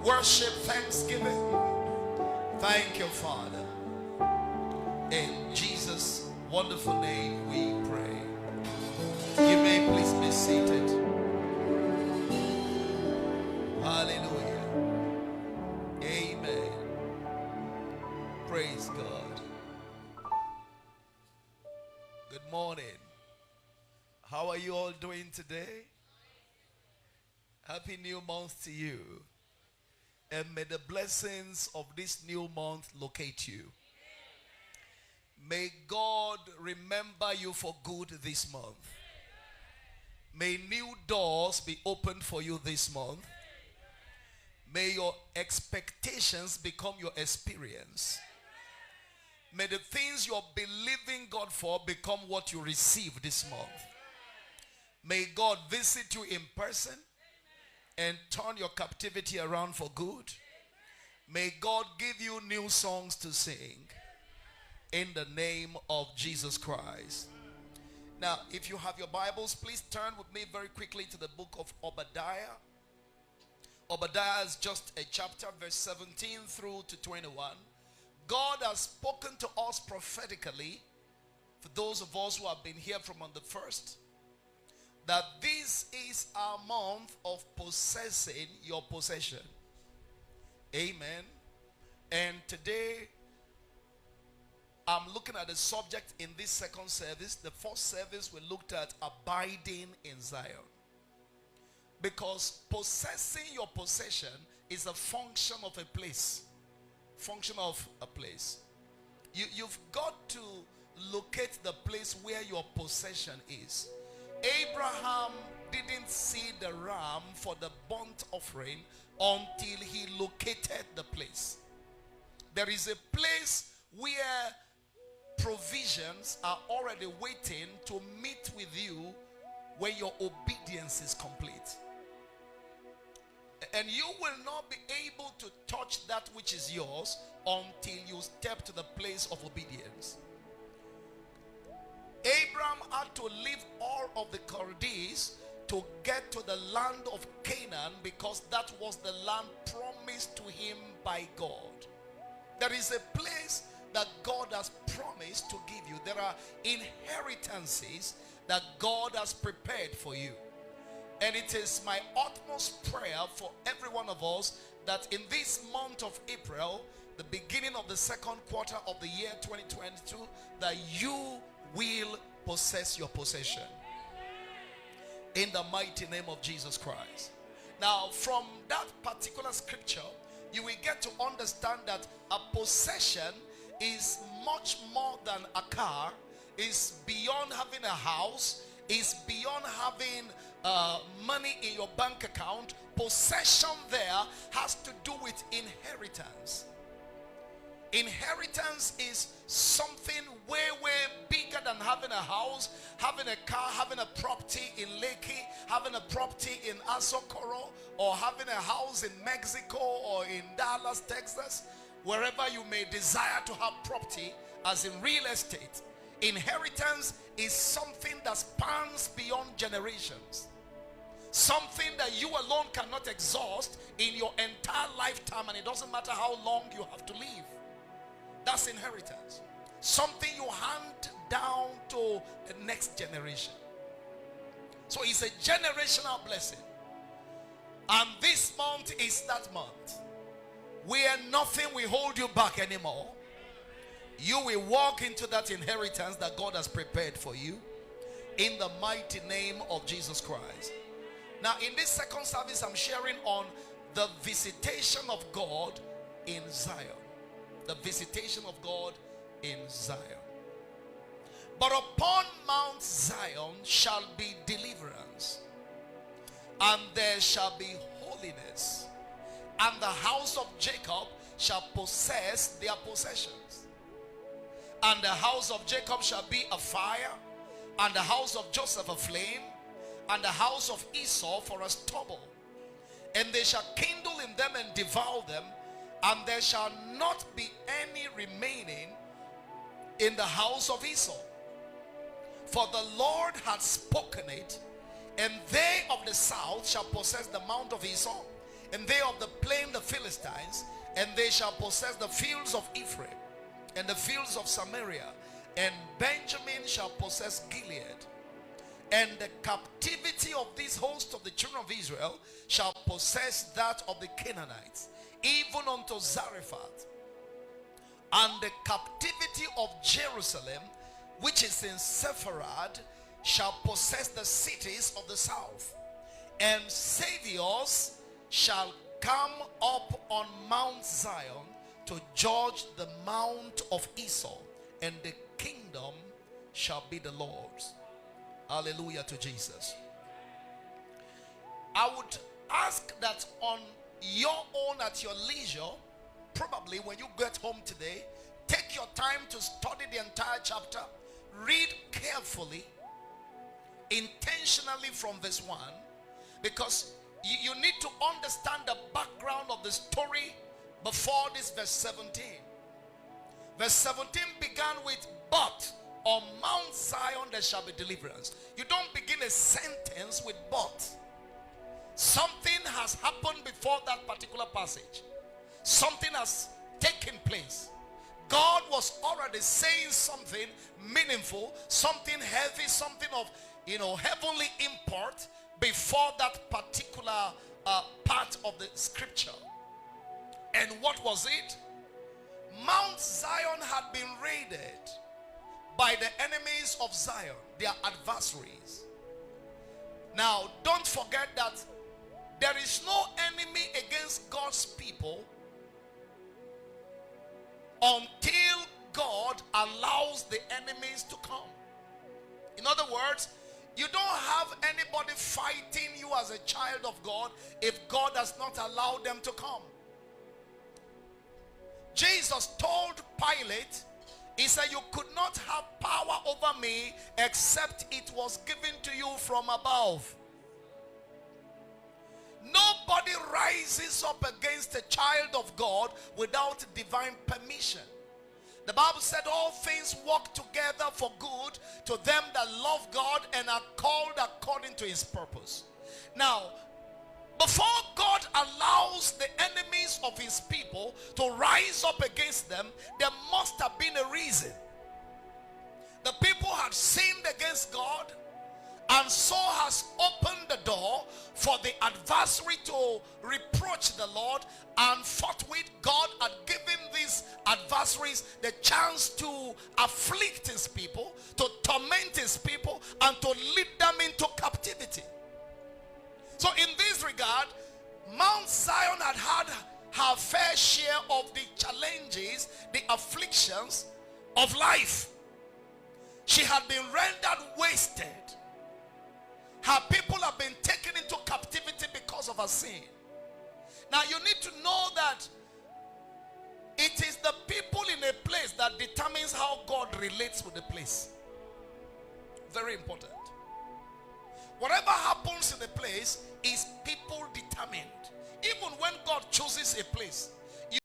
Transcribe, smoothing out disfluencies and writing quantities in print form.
worship, thanksgiving. Thank you, Father. In Jesus' wonderful name we pray. You may please be seated. Hallelujah. Amen. Praise God. Good morning. How are you all doing today? Happy new month to you. And may the blessings of this new month locate you. May God remember you for good this month. May new doors be opened for you this month. May your expectations become your experience. May the things you're believing God for become what you receive this month. May God visit you in person and turn your captivity around for good. May God give you new songs to sing in the name of Jesus Christ. Now, if you have your Bibles, please turn with me very quickly to the book of Obadiah. Obadiah is just a chapter, verse 17 through to 21. God has spoken to us prophetically, for those of us who have been here from on the first, that this is our month of possessing your possession. Amen. And today, I'm looking at the subject in this second service. The first service we looked at abiding in Zion. Because possessing your possession is a function of a place. Function of a place. You've got to locate the place where your possession is. Abraham didn't see the ram for the burnt offering until he located the place. There is a place where provisions are already waiting to meet with you when your obedience is complete. And you will not be able to touch that which is yours until you step to the place of obedience. Abraham had to leave all of the Chaldees to get to the land of Canaan, because that was the land promised to him by God. There is a place that God has promised to give you. There are inheritances that God has prepared for you. And it is my utmost prayer for every one of us that in this month of April, the beginning of the second quarter of the year 2022, that you will possess your possession. In the mighty name of Jesus Christ. Now, from that particular scripture, you will get to understand that a possession is much more than a car, is beyond having a house, is beyond having money in your bank account. Possession there has to do with inheritance. Inheritance is something way bigger than having a house, having a car, having a property in Lekki, having a property in Asokoro, or having a house in Mexico or in Dallas, Texas, wherever you may desire to have property as in real estate. Inheritance is something that spans beyond generations. Something that you alone cannot exhaust in your entire lifetime, and it doesn't matter how long you have to live. That's inheritance. Something you hand down to the next generation. So it's a generational blessing. And this month is that month where nothing will hold you back anymore. You will walk into that inheritance that God has prepared for you in the mighty name of Jesus Christ. Now, in this second service, I'm sharing on the visitation of God in Zion. The visitation of God in Zion. But upon Mount Zion shall be deliverance, and there shall be holiness, and the house of Jacob shall possess their possessions. And the house of Jacob shall be a fire, and the house of Joseph a flame, and the house of Esau for a stubble. And they shall kindle in them and devour them, and there shall not be any remaining in the house of Esau. For the Lord hath spoken it, and they of the south shall possess the mount of Esau, and they of the plain the Philistines, and they shall possess the fields of Ephraim, and the fields of Samaria, and Benjamin shall possess Gilead. And the captivity of this host of the children of Israel shall possess that of the Canaanites, even unto Zarephath. And the captivity of Jerusalem, which is in Sepharad, shall possess the cities of the south. And saviors shall come up on Mount Zion to judge the mount of Esau, and the kingdom shall be the Lord's. Hallelujah to Jesus. I would ask that on your own, at your leisure, probably when you get home today, take your time to study the entire chapter. Read carefully, intentionally from verse 1, because you need to understand the background of the story before this verse 17. Verse 17 began with, but on Mount Zion there shall be deliverance. You don't begin a sentence with but. Something has happened before that particular passage. Something has taken place. God was already saying something meaningful, something heavy, something of heavenly import before that particular part of the scripture. And what was it? Mount Zion had been raided by the enemies of Zion, their adversaries. Now, don't forget that there is no enemy against God's people until God allows the enemies to come. In other words, you don't have anybody fighting you as a child of God if God has not allowed them to come. Jesus told Pilate, he said, you could not have power over me except it was given to you from above. Nobody rises up against a child of God without divine permission. The Bible said all things work together for good to them that love God and are called according to his purpose. Now, before God allows the enemies of his people to rise up against them, there must have been a reason. The people had sinned against God, and so has opened the door for the adversary to reproach the Lord, and forthwith God had given these adversaries the chance to afflict his people, to torment his people, and to lead them into captivity. So in this regard, Mount Zion had had her fair share of the challenges, the afflictions of life. She had been rendered wasted. Her people have been taken into captivity because of her sin. Now you need to know that it is the people in a place that determines how God relates with the place. Very important. Whatever happens in the place is people determined. Even when God chooses a place,